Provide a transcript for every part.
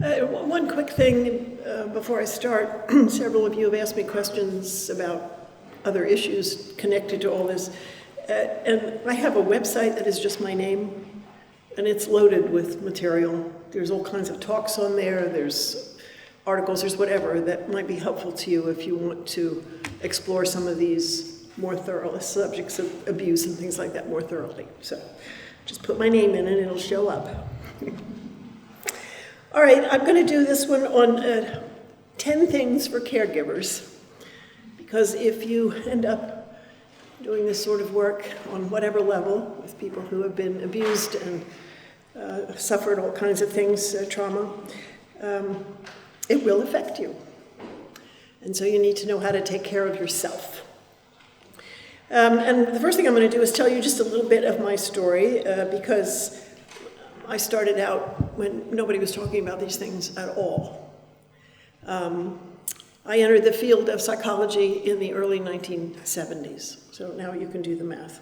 One quick thing before I start. Several of you have asked me questions about other issues connected to all this. And I have a website that is just my name, and it's loaded with material. There's all kinds of talks on there, there's articles, there's whatever that might be helpful to you if you want to explore some of these more thorough subjects of abuse and things like that more thoroughly. So just put my name in and it'll show up. All right, I'm going to do this one on 10 things for caregivers, because if you end up doing this sort of work on whatever level with people who have been abused and suffered all kinds of things, trauma, it will affect you. And so you need to know how to take care of yourself. And the first thing I'm going to do is tell you just a little bit of my story, because I started out when nobody was talking about these things at all. I entered the field of psychology in the early 1970s, so now you can do the math.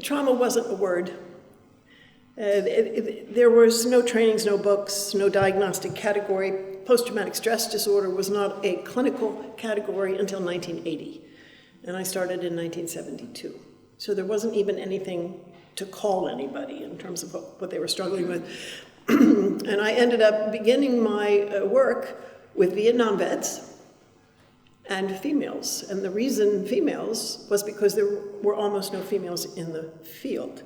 Trauma wasn't a word. There was no trainings, no books, no diagnostic category. Post-traumatic stress disorder was not a clinical category until 1980, and I started in 1972. So there wasn't even anything to call anybody in terms of what they were struggling with. And I ended up beginning my work with Vietnam vets and females. And the reason females was because there were almost no females in the field.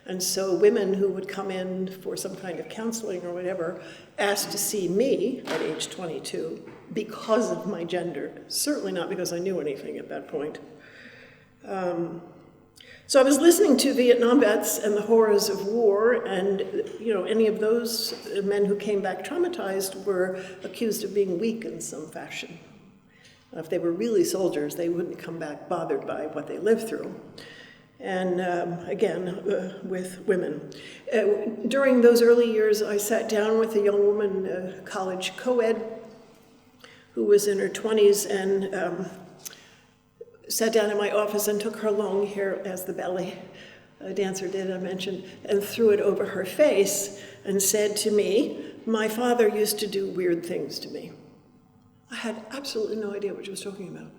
And so women who would come in for some kind of counseling or whatever asked to see me at age 22 because of my gender, certainly not because I knew anything at that point. So I was listening to Vietnam vets and the horrors of war, and any of those men who came back traumatized were accused of being weak in some fashion. If they were really soldiers, they wouldn't come back bothered by what they lived through. And again, with women. During those early years, I sat down with a young woman, a college co-ed, who was in her 20s, and sat down in my office and took her long hair, as the ballet dancer did, I mentioned, and threw it over her face and said to me, "My father used to do weird things to me." I had absolutely no idea what she was talking about.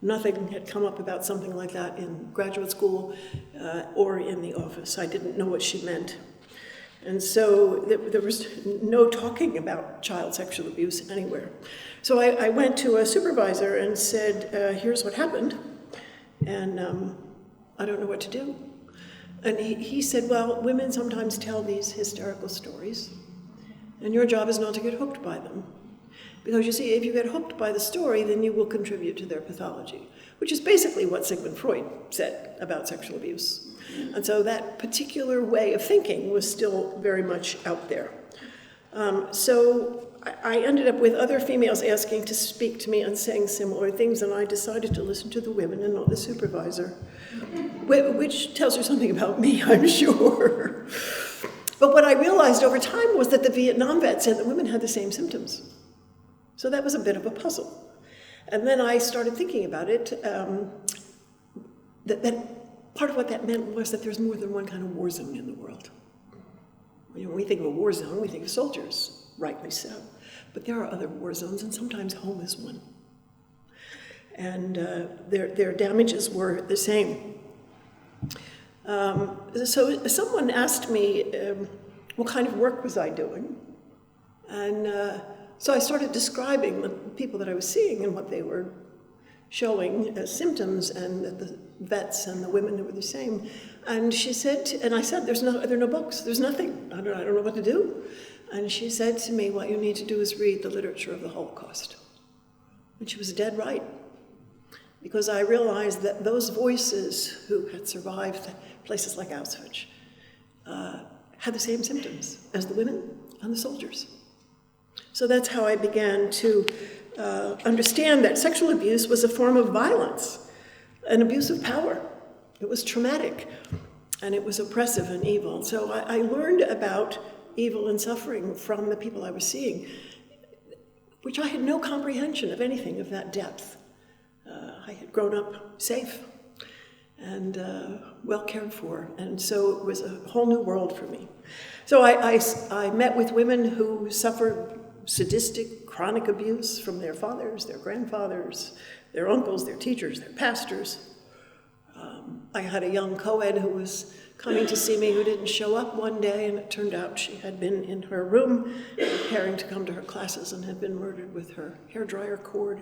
Nothing had come up about something like that in graduate school or in the office. I didn't know what she meant. And so there was no talking about child sexual abuse anywhere. So I went to a supervisor and said, here's what happened, and I don't know what to do. And he said, well, women sometimes tell these hysterical stories, and your job is not to get hooked by them. Because you see, if you get hooked by the story, then you will contribute to their pathology, which is basically what Sigmund Freud said about sexual abuse. And so that particular way of thinking was still very much out there. So I ended up with other females asking to speak to me and saying similar things, and I decided to listen to the women and not the supervisor, which tells you something about me, I'm sure. But what I realized over time was that the Vietnam vet said that women had the same symptoms. So that was a bit of a puzzle. And then I started thinking about it, that part of what that meant was that there's more than one kind of war zone in the world. When we think of a war zone, we think of soldiers, rightly so. But there are other war zones, and sometimes home is one. And their damages were the same. So someone asked me what kind of work was I doing. And so I started describing the people that I was seeing and what they were showing as symptoms, and that the vets and the women were the same. And she said, and I said, there are no books, there's nothing, I don't know what to do. And she said to me, what you need to do is read the literature of the Holocaust. And she was dead right, because I realized that those voices who had survived places like Auschwitz had the same symptoms as the women and the soldiers. So that's how I began to understand that sexual abuse was a form of violence, an abuse of power. It was traumatic, and it was oppressive and evil. So I learned about evil and suffering from the people I was seeing, which I had no comprehension of anything of that depth. I had grown up safe, and well cared for. And so it was a whole new world for me. So I met with women who suffered sadistic, chronic abuse from their fathers, their grandfathers, their uncles, their teachers, their pastors. I had a young co-ed who was coming to see me who didn't show up one day, and it turned out she had been in her room preparing to come to her classes and had been murdered with her hairdryer cord.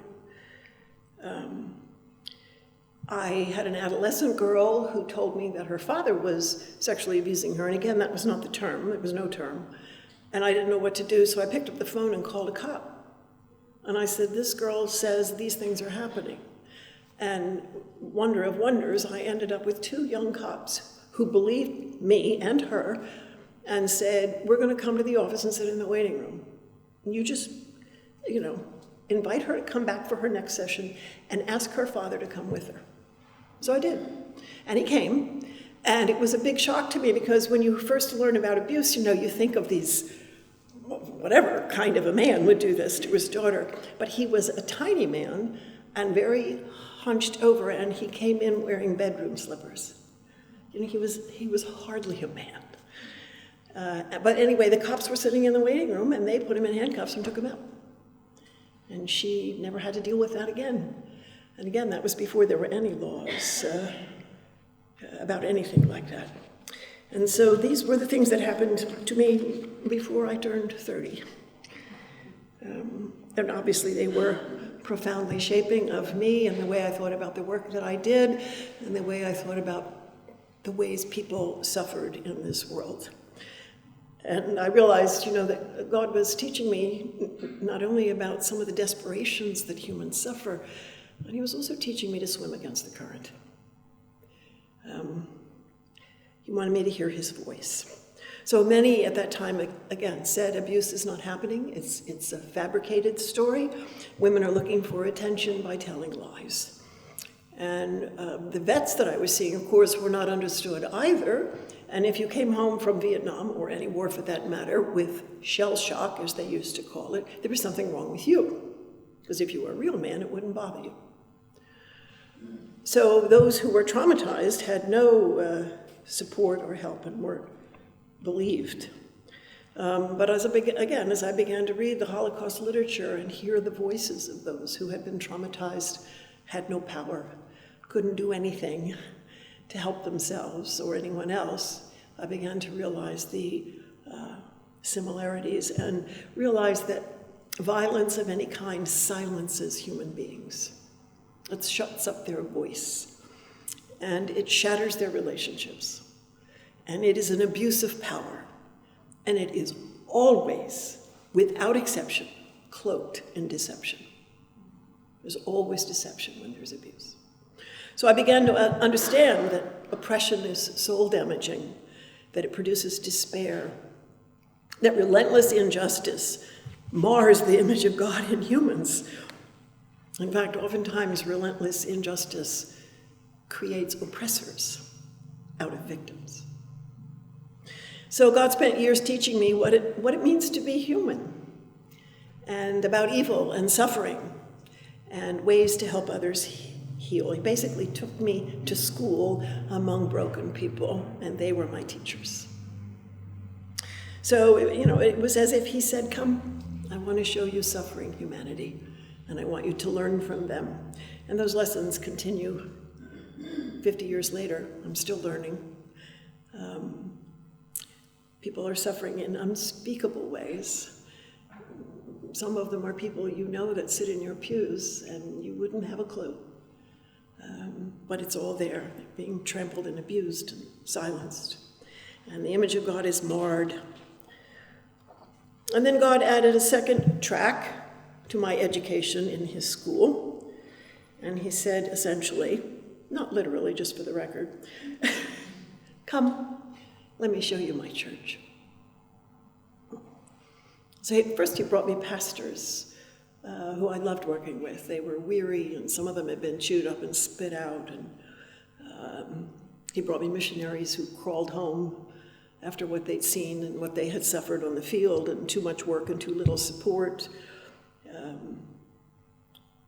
I had an adolescent girl who told me that her father was sexually abusing her, and again, that was not the term, it was no term. And I didn't know what to do, so I picked up the phone and called a cop. And I said, this girl says these things are happening. And wonder of wonders, I ended up with 2 young cops who believed me and her and said, we're going to come to the office and sit in the waiting room. You just, invite her to come back for her next session and ask her father to come with her. So I did. And he came. And it was a big shock to me because when you first learn about abuse, you think of these, whatever kind of a man would do this to his daughter. But he was a tiny man and very hunched over, and he came in wearing bedroom slippers. He was hardly a man. But anyway, the cops were sitting in the waiting room, and they put him in handcuffs and took him out. And she never had to deal with that again. And again, that was before there were any laws about anything like that. And so these were the things that happened to me before I turned 30. And obviously they were profoundly shaping of me and the way I thought about the work that I did and the way I thought about the ways people suffered in this world. And I realized, that God was teaching me not only about some of the desperations that humans suffer, but he was also teaching me to swim against the current. He wanted me to hear his voice. So many at that time, again, said abuse is not happening. It's a fabricated story. Women are looking for attention by telling lies. And the vets that I was seeing, of course, were not understood either. And if you came home from Vietnam, or any war for that matter, with shell shock, as they used to call it, there was something wrong with you. Because if you were a real man, it wouldn't bother you. So those who were traumatized had no support or help and weren't believed. But as I began to read the Holocaust literature and hear the voices of those who had been traumatized, had no power, couldn't do anything to help themselves or anyone else, I began to realize the similarities and realize that violence of any kind silences human beings. It shuts up their voice, and it shatters their relationships. And it is an abuse of power, and it is always, without exception, cloaked in deception. There's always deception when there's abuse. So I began to understand that oppression is soul damaging, that it produces despair, that relentless injustice mars the image of God in humans. In fact, oftentimes relentless injustice creates oppressors out of victims. So God spent years teaching me what it means to be human, and about evil and suffering, and ways to help others heal. He basically took me to school among broken people, and they were my teachers. So, it was as if he said, come, I want to show you suffering humanity, and I want you to learn from them. And those lessons continue 50 years later. I'm still learning. People are suffering in unspeakable ways. Some of them are people that sit in your pews, and you wouldn't have a clue. But it's all there, being trampled and abused and silenced. And the image of God is marred. And then God added a second track to my education in his school. And he said, essentially, not literally, just for the record, come, let me show you my church. So first he brought me pastors who I loved working with. They were weary, and some of them had been chewed up and spit out. And he brought me missionaries who crawled home after what they'd seen and what they had suffered on the field, and too much work and too little support.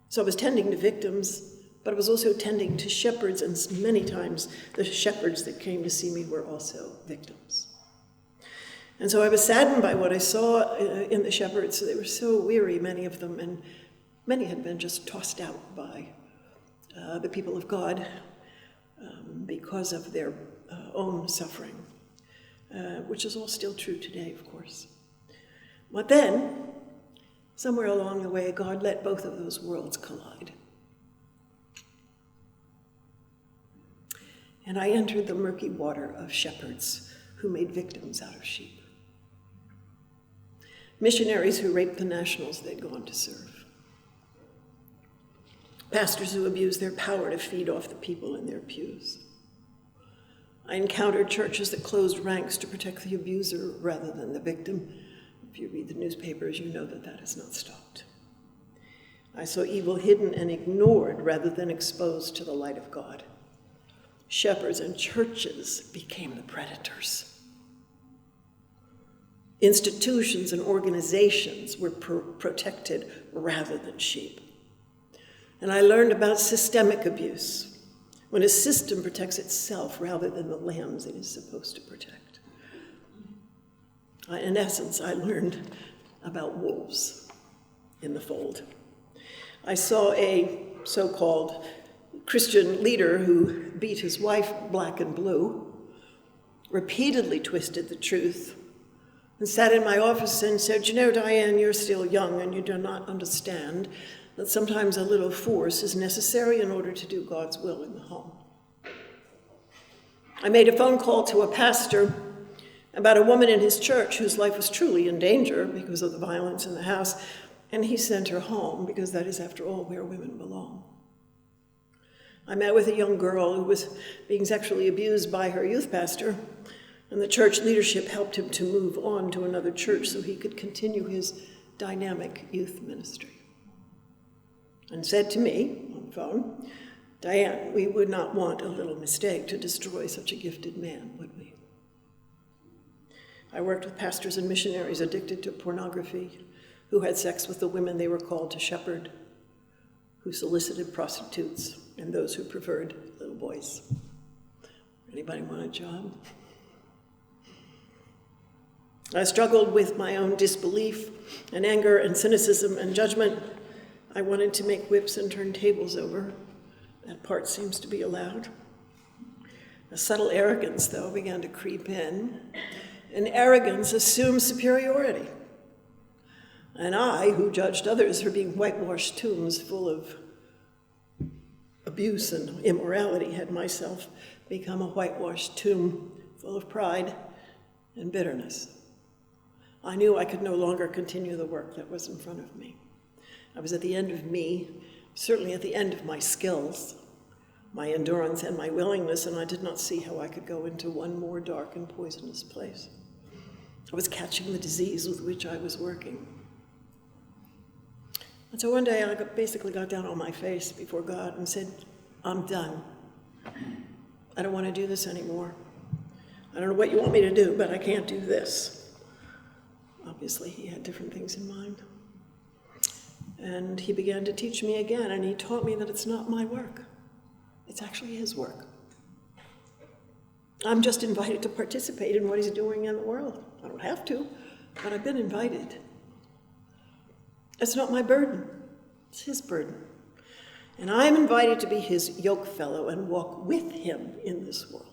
So I was tending to victims, but I was also tending to shepherds, and many times the shepherds that came to see me were also victims. And so I was saddened by what I saw in the shepherds. They were so weary, many of them, and many had been just tossed out by the people of God because of their own suffering, which is all still true today, of course. But then, somewhere along the way, God let both of those worlds collide. And I entered the murky water of shepherds who made victims out of sheep. Missionaries who raped the nationals they'd gone to serve. Pastors who abused their power to feed off the people in their pews. I encountered churches that closed ranks to protect the abuser rather than the victim. If you read the newspapers, you know that that has not stopped. I saw evil hidden and ignored rather than exposed to the light of God. Shepherds and churches became the predators. Institutions and organizations were protected rather than sheep. And I learned about systemic abuse, when a system protects itself rather than the lambs it is supposed to protect. In essence, I learned about wolves in the fold. I saw a so-called Christian leader who beat his wife black and blue, repeatedly twisted the truth, and sat in my office and said, "You know, Diane, you're still young and you do not understand that sometimes a little force is necessary in order to do God's will in the home." I made a phone call to a pastor about a woman in his church whose life was truly in danger because of the violence in the house, and he sent her home because that is, after all, where women belong. I met with a young girl who was being sexually abused by her youth pastor, and the church leadership helped him to move on to another church so he could continue his dynamic youth ministry. And said to me on the phone, "Diane, we would not want a little mistake to destroy such a gifted man, would we?" I worked with pastors and missionaries addicted to pornography, who had sex with the women they were called to shepherd, who solicited prostitutes, and those who preferred little boys. Anybody want a job? I struggled with my own disbelief and anger and cynicism and judgment. I wanted to make whips and turn tables over. That part seems to be allowed. A subtle arrogance, though, began to creep in, and arrogance assumed superiority. And I, who judged others for being whitewashed tombs full of abuse and immorality, had myself become a whitewashed tomb full of pride and bitterness. I knew I could no longer continue the work that was in front of me. I was at the end of me, certainly at the end of my skills, my endurance and my willingness, and I did not see how I could go into one more dark and poisonous place. I was catching the disease with which I was working. And so one day I basically got down on my face before God and said, "I'm done. I don't want to do this anymore. I don't know what you want me to do, but I can't do this." Obviously, he had different things in mind. And he began to teach me again, and he taught me that it's not my work. It's actually his work. I'm just invited to participate in what he's doing in the world. I don't have to, but I've been invited. It's not my burden. It's his burden. And I'm invited to be his yoke fellow and walk with him in this world.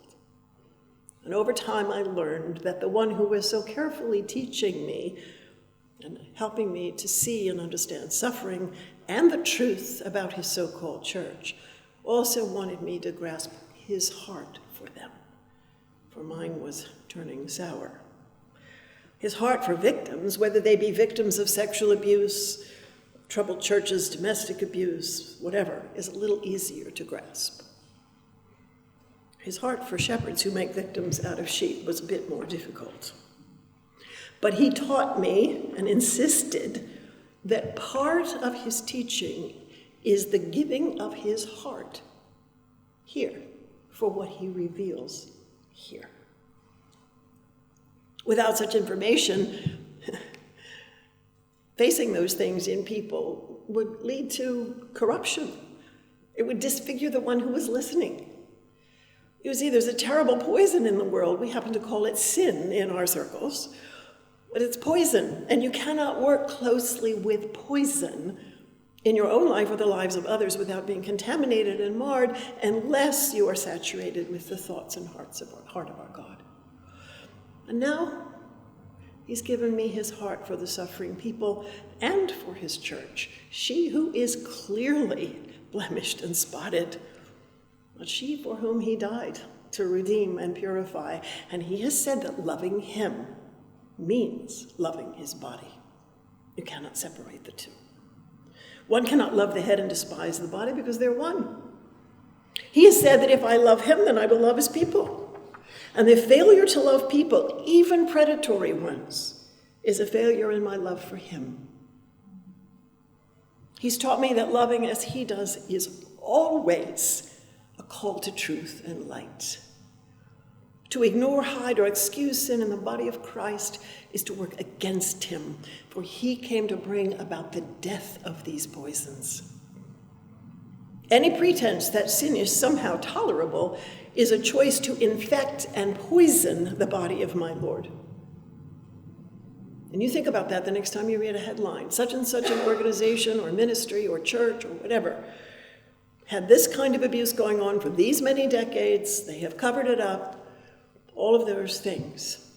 And over time, I learned that the one who was so carefully teaching me and helping me to see and understand suffering and the truth about his so-called church also wanted me to grasp his heart for them, for mine was turning sour. His heart for victims, whether they be victims of sexual abuse, troubled churches, domestic abuse, whatever, is a little easier to grasp. His heart for shepherds who make victims out of sheep was a bit more difficult. But he taught me and insisted that part of his teaching is the giving of his heart here for what he reveals here. Without such information, facing those things in people would lead to corruption It would disfigure the one who was listening. You see, there's a terrible poison in the world. We happen to call it sin in our circles, but it's poison, and you cannot work closely with poison in your own life or the lives of others without being contaminated and marred, unless you are saturated with the thoughts and heart of our God. And now, he's given me his heart for the suffering people and for his church, she who is clearly blemished and spotted, but she for whom he died to redeem and purify. And he has said that loving him means loving his body. You cannot separate the two. One cannot love the head and despise the body because they're one. He has said that if I love him, then I will love his people. And the failure to love people, even predatory ones, is a failure in my love for him. He's taught me that loving as he does is always a call to truth and light. To ignore, hide, or excuse sin in the body of Christ is to work against him, for he came to bring about the death of these poisons. Any pretense that sin is somehow tolerable is a choice to infect and poison the body of my Lord. And you think about that the next time you read a headline. Such and such an organization or ministry or church or whatever had this kind of abuse going on for these many decades. They have covered it up. All of those things.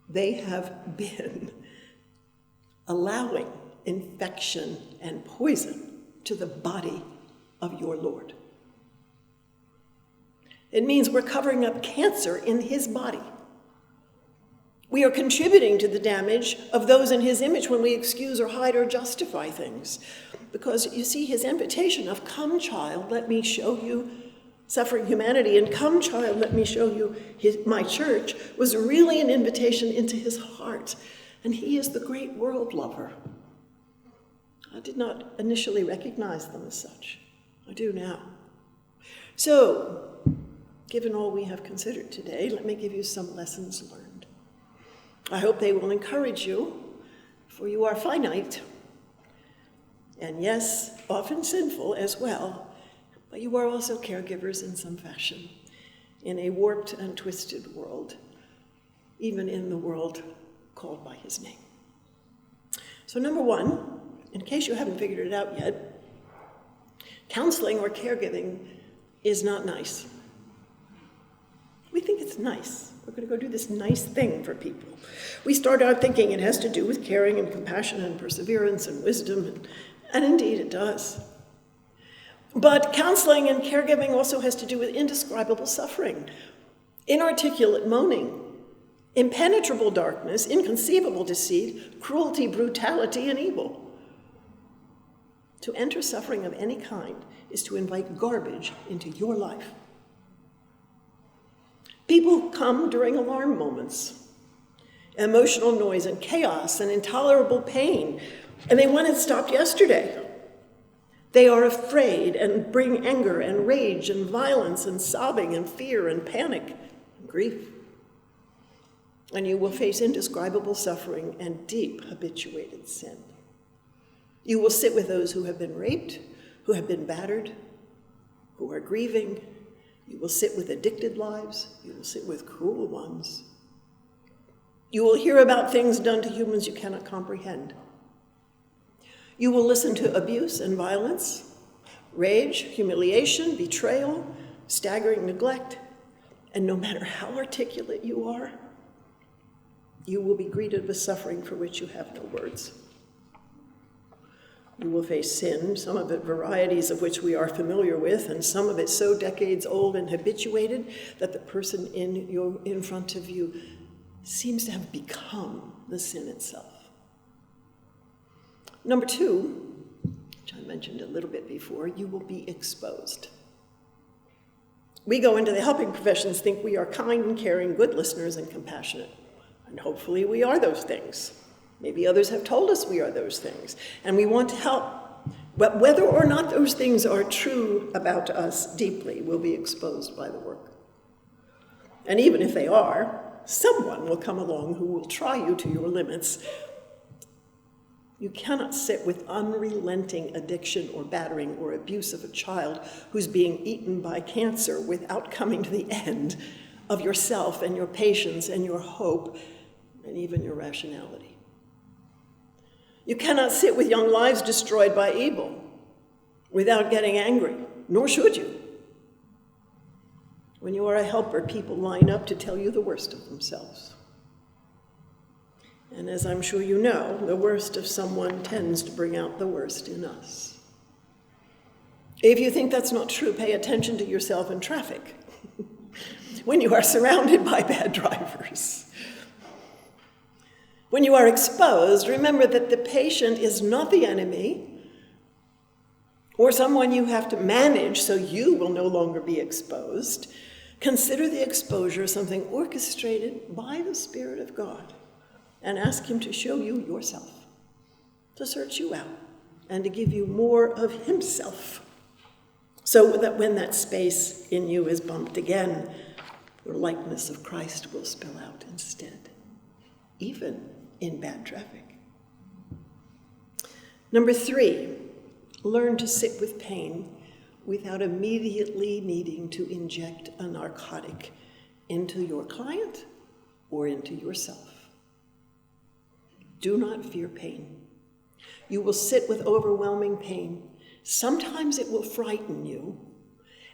They have been allowing infection and poison to the body of your Lord. It means we're covering up cancer in his body. We are contributing to the damage of those in his image when we excuse or hide or justify things. Because you see, his invitation of, come child, let me show you suffering humanity, and come child, let me show you my church, was really an invitation into his heart. And he is the great world lover. I did not initially recognize them as such. I do now. So, given all we have considered today, let me give you some lessons learned. I hope they will encourage you, for you are finite, and yes, often sinful as well, but you are also caregivers in some fashion, in a warped and twisted world, even in the world called by his name. So number one, in case you haven't figured it out yet, counseling or caregiving is not nice. We think it's nice. We're going to go do this nice thing for people. We start out thinking it has to do with caring and compassion and perseverance and wisdom, and indeed it does. But counseling and caregiving also has to do with indescribable suffering, inarticulate moaning, impenetrable darkness, inconceivable deceit, cruelty, brutality, and evil. To enter suffering of any kind is to invite garbage into your life. People come during alarm moments, emotional noise and chaos and intolerable pain, and they want it stopped yesterday. They are afraid and bring anger and rage and violence and sobbing and fear and panic and grief. And you will face indescribable suffering and deep habituated sin. You will sit with those who have been raped, who have been battered, who are grieving. You will sit with addicted lives. You will sit with cruel ones. You will hear about things done to humans you cannot comprehend. You will listen to abuse and violence, rage, humiliation, betrayal, staggering neglect, and no matter how articulate you are, you will be greeted with suffering for which you have no words. You will face sin, some of it varieties of which we are familiar with, and some of it so decades old and habituated that the person in front of you seems to have become the sin itself. Number two, which I mentioned a little bit before, you will be exposed. We go into the helping professions think we are kind and caring, good listeners, and compassionate. And hopefully we are those things. Maybe others have told us we are those things, and we want to help. But whether or not those things are true about us deeply will be exposed by the work. And even if they are, someone will come along who will try you to your limits You cannot sit with unrelenting addiction or battering or abuse of a child who's being eaten by cancer without coming to the end of yourself and your patience and your hope and even your rationality. You cannot sit with young lives destroyed by evil without getting angry, nor should you. When you are a helper, people line up to tell you the worst of themselves. And as I'm sure you know, the worst of someone tends to bring out the worst in us. If you think that's not true, pay attention to yourself in traffic when you are surrounded by bad drivers. When you are exposed, remember that the patient is not the enemy or someone you have to manage so you will no longer be exposed. Consider the exposure something orchestrated by the Spirit of God and ask him to show you yourself, to search you out, and to give you more of himself, so that when that space in you is bumped again, the likeness of Christ will spill out instead, even in bad traffic. Number 3, learn to sit with pain without immediately needing to inject a narcotic into your client or into yourself. Do not fear pain. You will sit with overwhelming pain. Sometimes it will frighten you,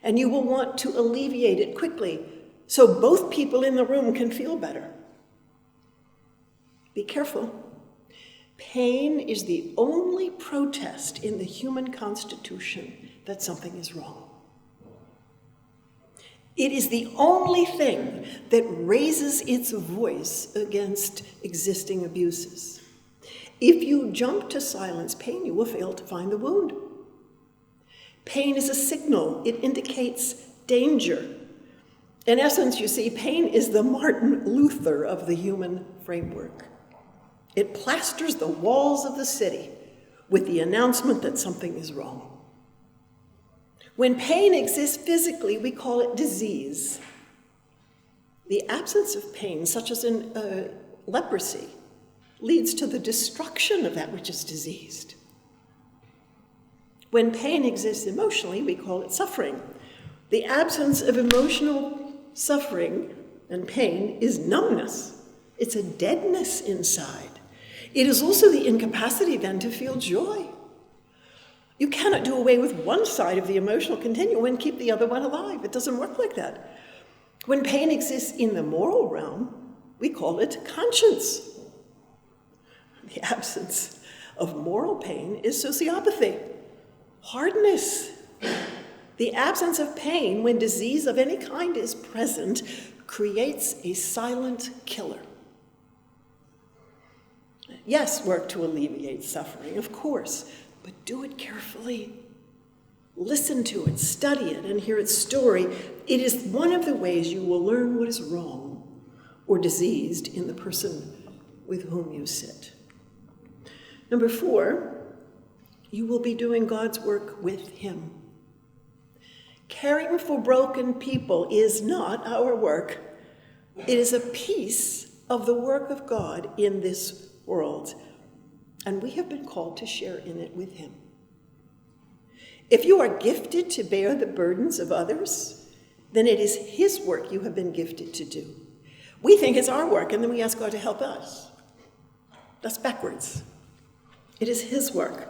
and you will want to alleviate it quickly so both people in the room can feel better. Be careful. Pain is the only protest in the human constitution that something is wrong. It is the only thing that raises its voice against existing abuses. If you jump to silence pain, you will fail to find the wound. Pain is a signal. It indicates danger. In essence, you see, pain is the Martin Luther of the human framework. It plasters the walls of the city with the announcement that something is wrong. When pain exists physically, we call it disease. The absence of pain, such as in leprosy, leads to the destruction of that which is diseased. When pain exists emotionally, we call it suffering. The absence of emotional suffering and pain is numbness. It's a deadness inside. It is also the incapacity then to feel joy. You cannot do away with one side of the emotional continuum and keep the other one alive. It doesn't work like that. When pain exists in the moral realm, we call it conscience. The absence of moral pain is sociopathy, hardness. The absence of pain, when disease of any kind is present, creates a silent killer. Yes, work to alleviate suffering, of course, but do it carefully. Listen to it, study it, and hear its story. It is one of the ways you will learn what is wrong or diseased in the person with whom you sit. Number 4, you will be doing God's work with him. Caring for broken people is not our work. It is a piece of the work of God in this world, and we have been called to share in it with him. If you are gifted to bear the burdens of others, then it is his work you have been gifted to do. We think it's our work, and then we ask God to help us. That's backwards. It is his work.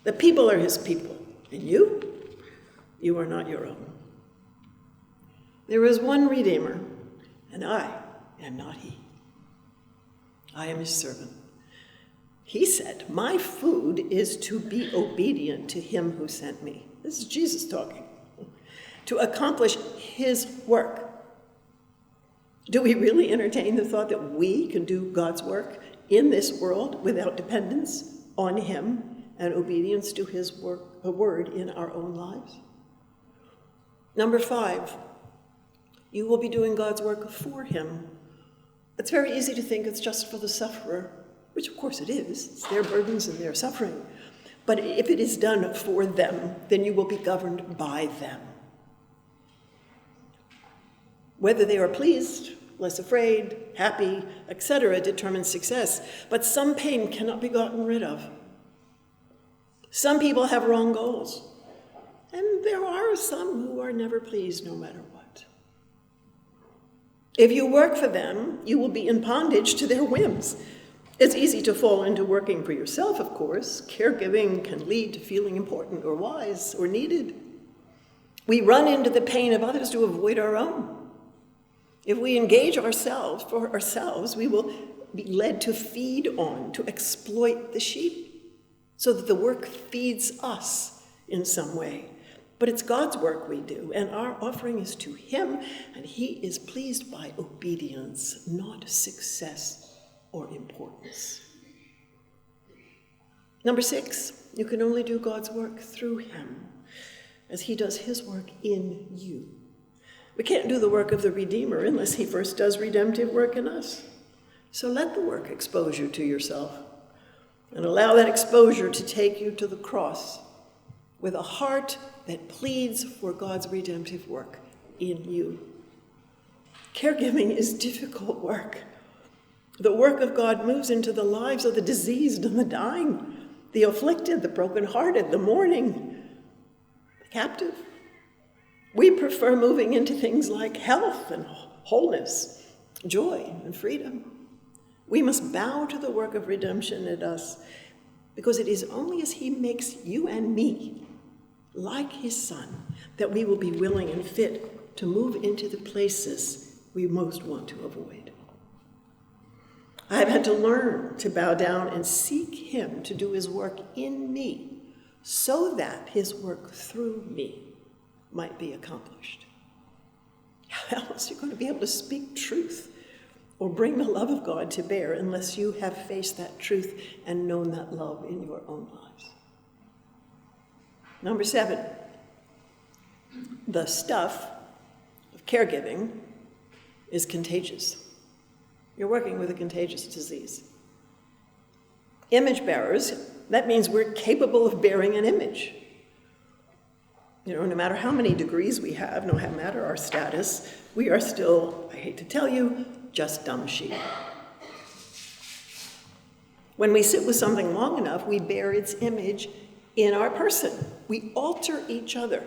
The people are his people, and you are not your own. There is one Redeemer, and I am not he. I am his servant. He said, my food is to be obedient to him who sent me. This is Jesus talking. To accomplish his work. Do we really entertain the thought that we can do God's work in this world without dependence on him and obedience to his word in our own lives? Number 5, you will be doing God's work for him. It's very easy to think it's just for the sufferer, which of course it is. It's their burdens and their suffering. But if it is done for them, then you will be governed by them. Whether they are pleased, less afraid, happy, etc., determines success. But some pain cannot be gotten rid of. Some people have wrong goals, and there are some who are never pleased no matter what. If you work for them, you will be in bondage to their whims. It's easy to fall into working for yourself, of course. Caregiving can lead to feeling important or wise or needed. We run into the pain of others to avoid our own. If we engage ourselves for ourselves, we will be led to feed on, to exploit the sheep, so that the work feeds us in some way. But it's God's work we do, and our offering is to him, and he is pleased by obedience, not success or importance. Number 6, you can only do God's work through him, as he does his work in you. We can't do the work of the Redeemer unless he first does redemptive work in us. So let the work expose you to yourself, and allow that exposure to take you to the cross with a heart that pleads for God's redemptive work in you. Caregiving is difficult work. The work of God moves into the lives of the diseased and the dying, the afflicted, the brokenhearted, the mourning, the captive. We prefer moving into things like health and wholeness, joy and freedom. We must bow to the work of redemption in us, because it is only as he makes you and me like his son that we will be willing and fit to move into the places we most want to avoid. I have had to learn to bow down and seek him to do his work in me, so that his work through me might be accomplished. How else are you going to be able to speak truth or bring the love of God to bear unless you have faced that truth and known that love in your own lives? Number 7, the stuff of caregiving is contagious. You're working with a contagious disease. Image bearers, that means we're capable of bearing an image. No matter how many degrees we have, no matter our status, we are still, I hate to tell you, just dumb sheep. When we sit with something long enough, we bear its image in our person. We alter each other.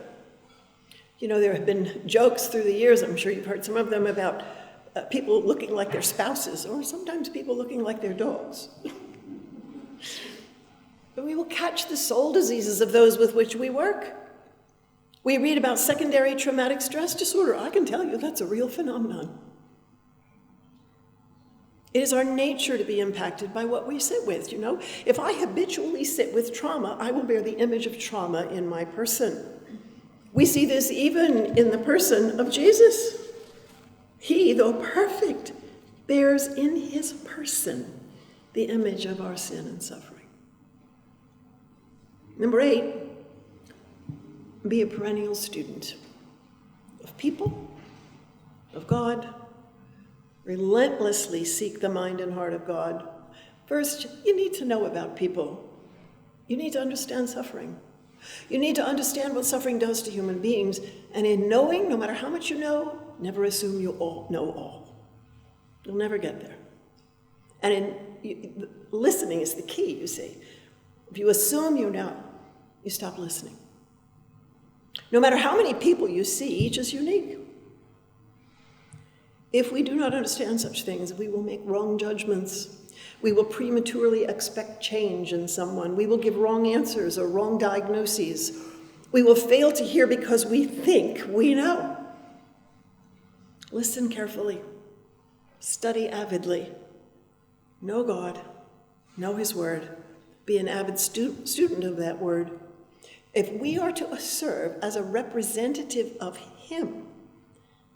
There have been jokes through the years, I'm sure you've heard some of them, about people looking like their spouses, or sometimes people looking like their dogs. But we will catch the soul diseases of those with which we work. We read about secondary traumatic stress disorder. I can tell you that's a real phenomenon. It is our nature to be impacted by what we sit with, If I habitually sit with trauma, I will bear the image of trauma in my person. We see this even in the person of Jesus. He, though perfect, bears in his person the image of our sin and suffering. Number 8, be a perennial student of people, of God. Relentlessly seek the mind and heart of God. First, you need to know about people. You need to understand suffering. You need to understand what suffering does to human beings. And in knowing, no matter how much you know, never assume you all know all. You'll never get there. And listening is the key, you see. If you assume you know, you stop listening. No matter how many people you see, each is unique. If we do not understand such things, we will make wrong judgments. We will prematurely expect change in someone. We will give wrong answers or wrong diagnoses. We will fail to hear because we think we know. Listen carefully. Study avidly. Know God. Know his word. Be an avid student of that word. If we are to serve as a representative of him,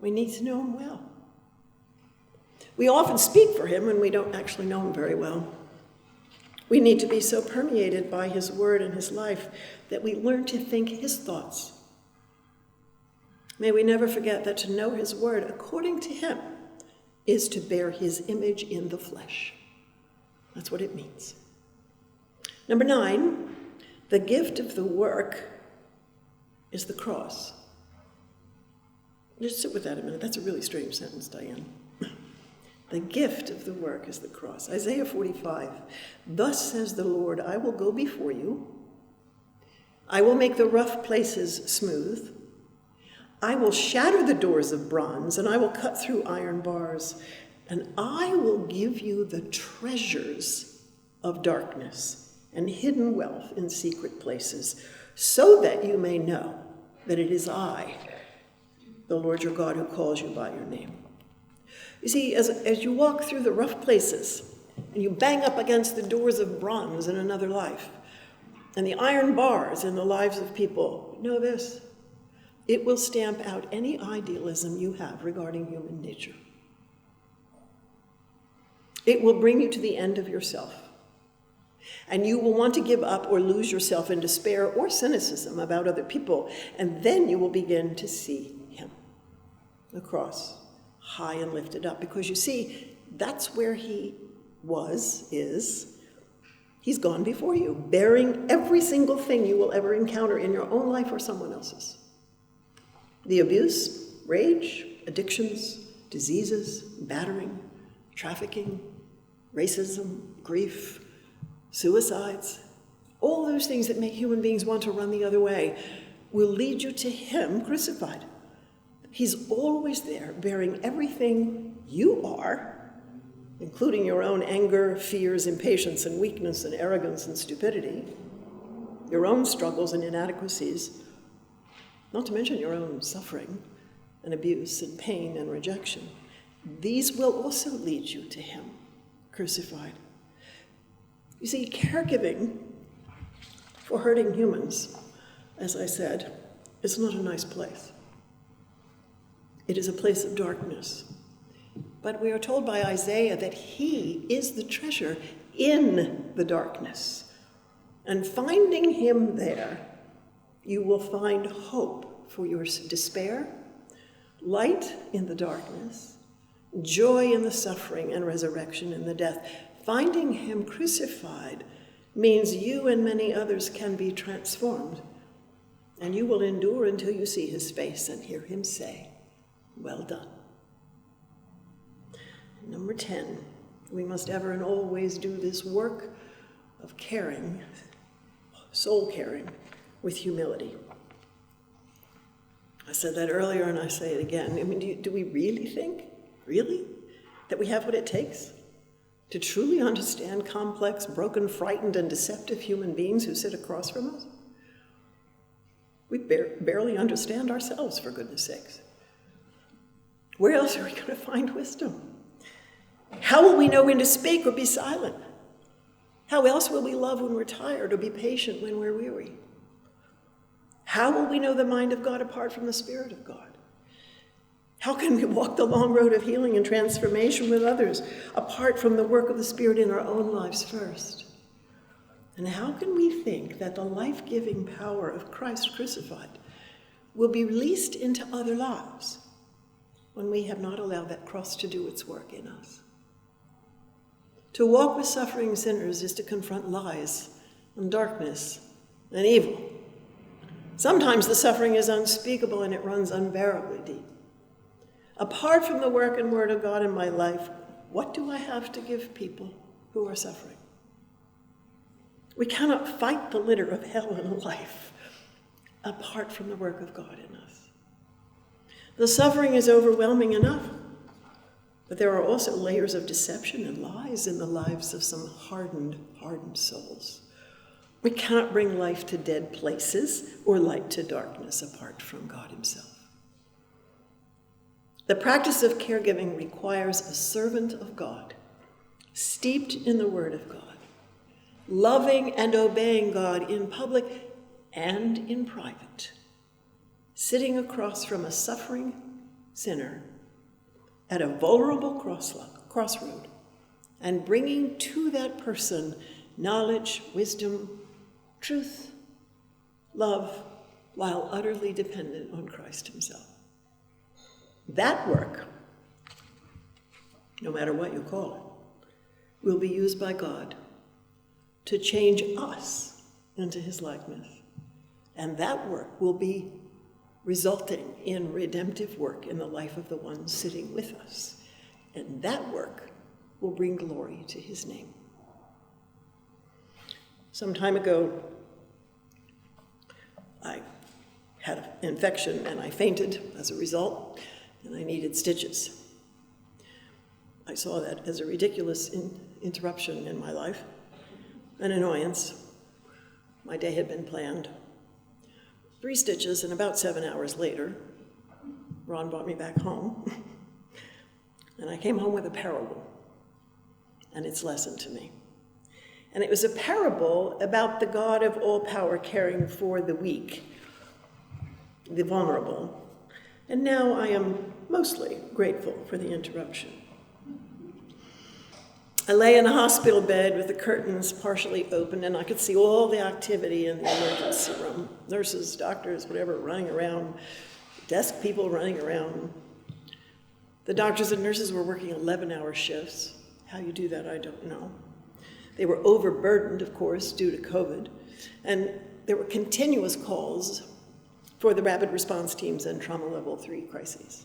we need to know him well. We often speak for him when we don't actually know him very well. We need to be so permeated by his word and his life that we learn to think his thoughts. May we never forget that to know his word according to him is to bear his image in the flesh. That's what it means. Number 9, the gift of the work is the cross. Just sit with that a minute. That's a really strange sentence, Diane. The gift of the work is the cross. Isaiah 45, thus says the Lord, I will go before you. I will make the rough places smooth. I will shatter the doors of bronze, and I will cut through iron bars, and I will give you the treasures of darkness and hidden wealth in secret places, so that you may know that it is I, the Lord your God, who calls you by your name. You see, as you walk through the rough places, and you bang up against the doors of bronze in another life, and the iron bars in the lives of people, know this: it will stamp out any idealism you have regarding human nature. It will bring you to the end of yourself. And you will want to give up or lose yourself in despair or cynicism about other people. And then you will begin to see him, the cross, high and lifted up. Because you see, that's where he is. He's gone before you, bearing every single thing you will ever encounter in your own life or someone else's. The abuse, rage, addictions, diseases, battering, trafficking, racism, grief, suicides, all those things that make human beings want to run the other way will lead you to him crucified. He's always there, bearing everything you are, including your own anger, fears, impatience, and weakness, and arrogance, and stupidity, your own struggles and inadequacies, not to mention your own suffering and abuse and pain and rejection. These will also lead you to him crucified. You see, caregiving for hurting humans, as I said, is not a nice place. It is a place of darkness. But we are told by Isaiah that he is the treasure in the darkness. And finding him there, you will find hope for your despair, light in the darkness, joy in the suffering, and resurrection in the death. Finding him crucified means you and many others can be transformed, and you will endure until you see his face and hear him say, "Well done." Number 10, we must ever and always do this work of caring, soul caring, with humility. I said that earlier and I say it again. I mean, do we really think, that we have what it takes to truly understand complex, broken, frightened, and deceptive human beings who sit across from us? We barely understand ourselves, for goodness sakes. Where else are we going to find wisdom? How will we know when to speak or be silent? How else will we love when we're tired or be patient when we're weary? How will we know the mind of God apart from the Spirit of God? How can we walk the long road of healing and transformation with others apart from the work of the Spirit in our own lives first? And how can we think that the life-giving power of Christ crucified will be released into other lives when we have not allowed that cross to do its work in us? To walk with suffering sinners is to confront lies and darkness and evil. Sometimes the suffering is unspeakable and it runs unbearably deep. Apart from the work and word of God in my life, what do I have to give people who are suffering? We cannot fight the litter of hell in life apart from the work of God in us. The suffering is overwhelming enough, but there are also layers of deception and lies in the lives of some hardened souls. We cannot bring life to dead places or light to darkness apart from God himself. The practice of caregiving requires a servant of God, steeped in the Word of God, loving and obeying God in public and in private, sitting across from a suffering sinner at a vulnerable crossroad, and bringing to that person knowledge, wisdom, truth, love, while utterly dependent on Christ himself. That work, no matter what you call it, will be used by God to change us into his likeness. And that work will be resulting in redemptive work in the life of the one sitting with us. And that work will bring glory to his name. Some time ago, I had an infection and I fainted as a result, and I needed stitches. I saw that as a ridiculous interruption in my life, an annoyance. My day had been planned. 3 stitches, and about 7 hours later, Ron brought me back home, and I came home with a parable and its lesson to me. And it was a parable about the God of all power caring for the weak, the vulnerable. And now I am mostly grateful for the interruption. I lay in a hospital bed with the curtains partially open, and I could see all the activity in the emergency room. Nurses, doctors, whatever, running around, desk people running around. The doctors and nurses were working 11-hour shifts. How you do that, I don't know. They were overburdened, of course, due to COVID, and there were continuous calls for the rapid response teams and trauma level 3 crises.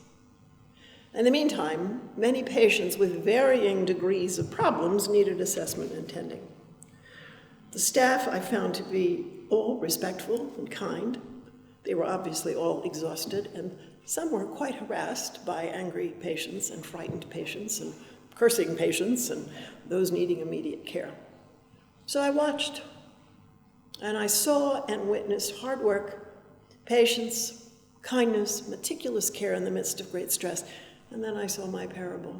In the meantime, many patients with varying degrees of problems needed assessment and tending. The staff I found to be all respectful and kind. They were obviously all exhausted, and some were quite harassed by angry patients and frightened patients and cursing patients and those needing immediate care. So I watched, and I saw and witnessed hard work, patience, kindness, meticulous care in the midst of great stress. And then I saw my parable.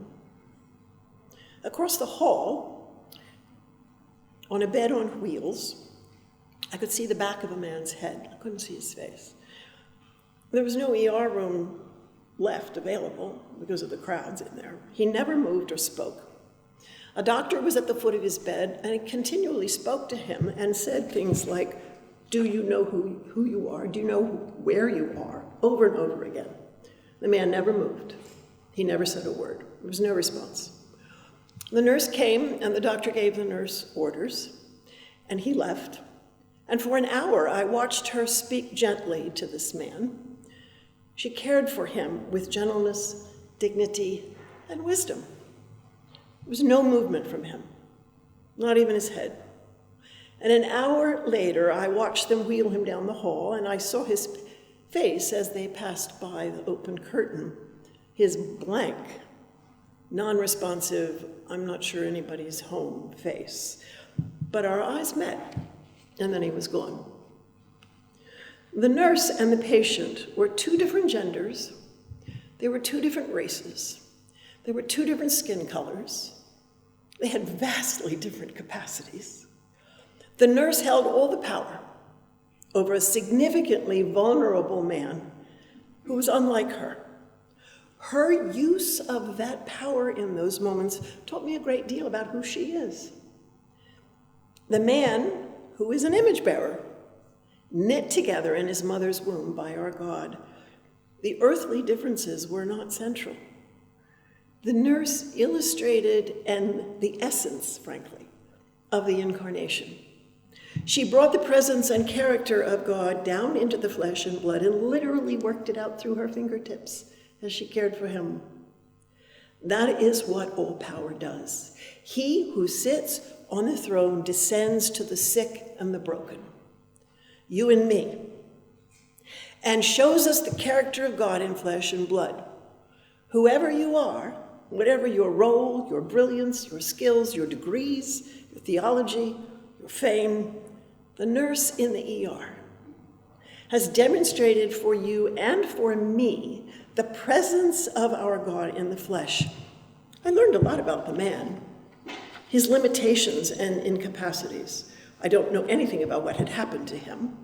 Across the hall, on a bed on wheels, I could see the back of a man's head. I couldn't see his face. There was no ER room left available because of the crowds in there. He never moved or spoke. A doctor was at the foot of his bed, and he continually spoke to him and said things like, "Do you know who you are? Do you know where you are?" Over and over again. The man never moved. He never said a word. There was no response. The nurse came, and the doctor gave the nurse orders, and he left. And for an hour, I watched her speak gently to this man. She cared for him with gentleness, dignity, and wisdom. There was no movement from him, not even his head. And an hour later, I watched them wheel him down the hall, and I saw his face as they passed by the open curtain. His blank, non-responsive, I'm not sure anybody's home face. But our eyes met, and then he was gone. The nurse and the patient were 2 different genders. They were 2 different races. They were 2 different skin colors. They had vastly different capacities. The nurse held all the power over a significantly vulnerable man who was unlike her. Her use of that power in those moments taught me a great deal about who she is. The man, who is an image bearer, knit together in his mother's womb by our God, the earthly differences were not central. The nurse illustrated the essence, frankly, of the incarnation. She brought the presence and character of God down into the flesh and blood and literally worked it out through her fingertips as she cared for him. That is what all power does. He who sits on the throne descends to the sick and the broken, you and me, and shows us the character of God in flesh and blood. Whoever you are, whatever your role, your brilliance, your skills, your degrees, your theology, your fame, the nurse in the ER has demonstrated for you and for me the presence of our God in the flesh. I learned a lot about the man, his limitations and incapacities. I don't know anything about what had happened to him,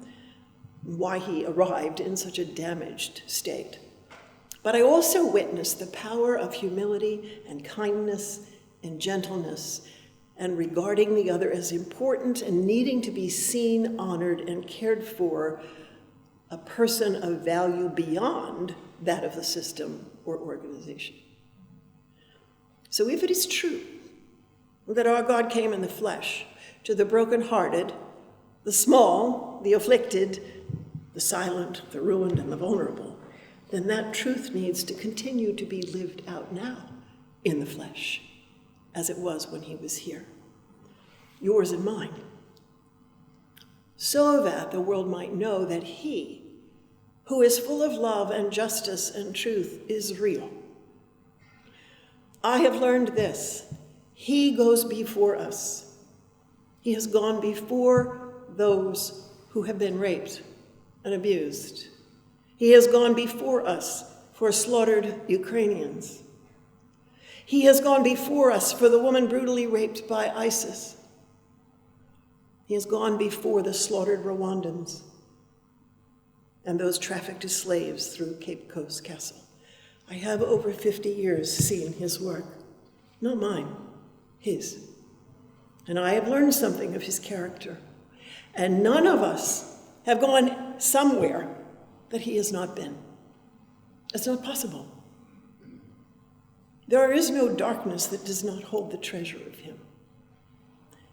why he arrived in such a damaged state. But I also witnessed the power of humility and kindness and gentleness and regarding the other as important and needing to be seen, honored, and cared for, a person of value beyond that of the system or organization. So if it is true that our God came in the flesh to the brokenhearted, the small, the afflicted, the silent, the ruined, and the vulnerable, then that truth needs to continue to be lived out now in the flesh, as it was when he was here. Yours and mine. so that the world might know that he, who is full of love and justice and truth, is real. I have learned this. He goes before us. He has gone before those who have been raped and abused. He has gone before us for slaughtered Ukrainians. He has gone before us for the woman brutally raped by ISIS. He has gone before the slaughtered Rwandans and those trafficked as slaves through Cape Coast Castle. I have over 50 years seen his work, not mine, his. And I have learned something of his character. And none of us have gone somewhere that he has not been. It's not possible. There is no darkness that does not hold the treasure of him.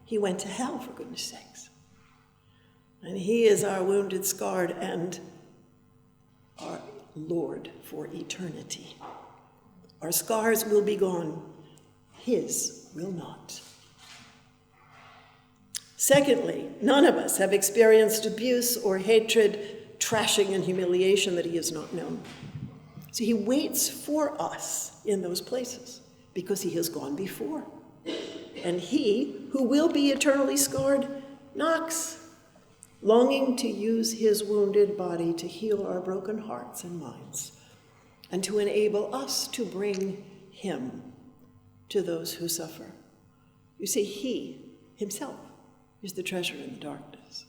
He went to hell, for goodness sakes. And he is our wounded, scarred, and our Lord for eternity. Our scars will be gone. His will not. Secondly, none of us have experienced abuse or hatred, trashing, and humiliation that he has not known. So he waits for us in those places because he has gone before. And he, who will be eternally scarred, knocks, longing to use his wounded body to heal our broken hearts and minds, and to enable us to bring him to those who suffer. You see, he himself is the treasure in the darkness.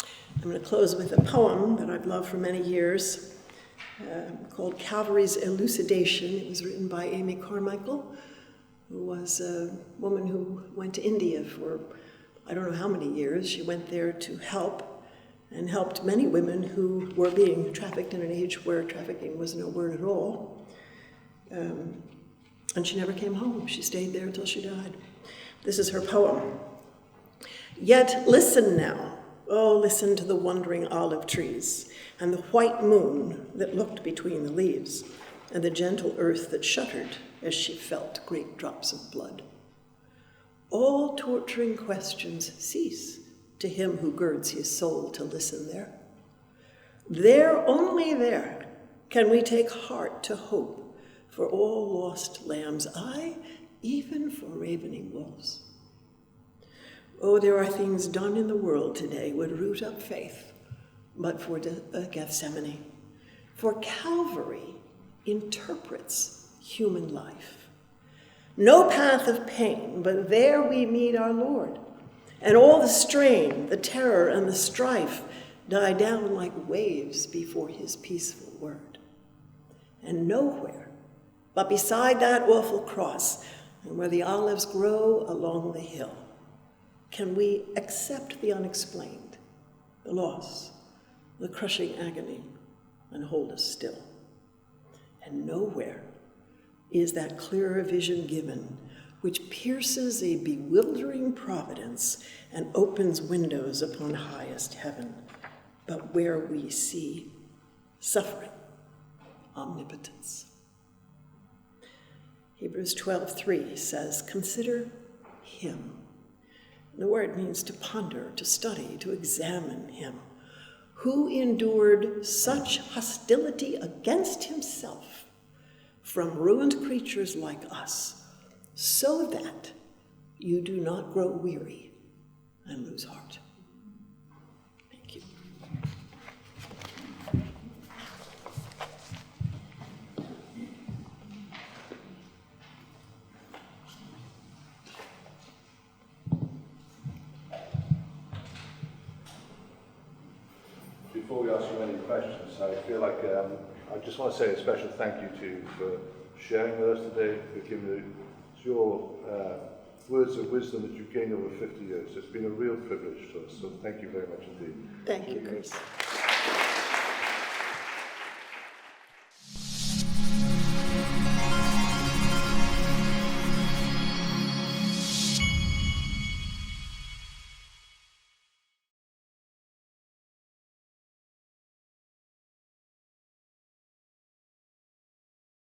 I'm going to close with a poem that I've loved for many years, called Calvary's Elucidation. It was written by Amy Carmichael, who was a woman who went to India for I don't know how many years. She went there to help and helped many women who were being trafficked in an age where trafficking was no word at all. And she never came home. She stayed there until she died. This is her poem. Yet listen now, oh, listen to the wandering olive trees and the white moon that looked between the leaves and the gentle earth that shuddered as she felt great drops of blood. All torturing questions cease to him who girds his soul to listen there. There, only there, can we take heart to hope for all lost lambs, aye, even for ravening wolves. Oh, there are things done in the world today would root up faith, but for Gethsemane. For Calvary interprets human life. No path of pain, but there we meet our Lord. And all the strain, the terror, and the strife die down like waves before his peaceful word. And nowhere, but beside that awful cross, and where the olives grow along the hill, can we accept the unexplained, the loss, the crushing agony, and hold us still. And nowhere is that clearer vision given, which pierces a bewildering providence and opens windows upon highest heaven, but where we see suffering, omnipotence. Hebrews 12:3 says, consider him. The word means to ponder, to study, to examine him, who endured such hostility against himself from ruined creatures like us, so that you do not grow weary and lose heart. Thank you. Before we ask you any questions, I feel like I just want to say a special thank you to you for sharing with us today, for giving your words of wisdom that you've gained over 50 years. It's been a real privilege to us, so thank you very much indeed. Thank you, Chris.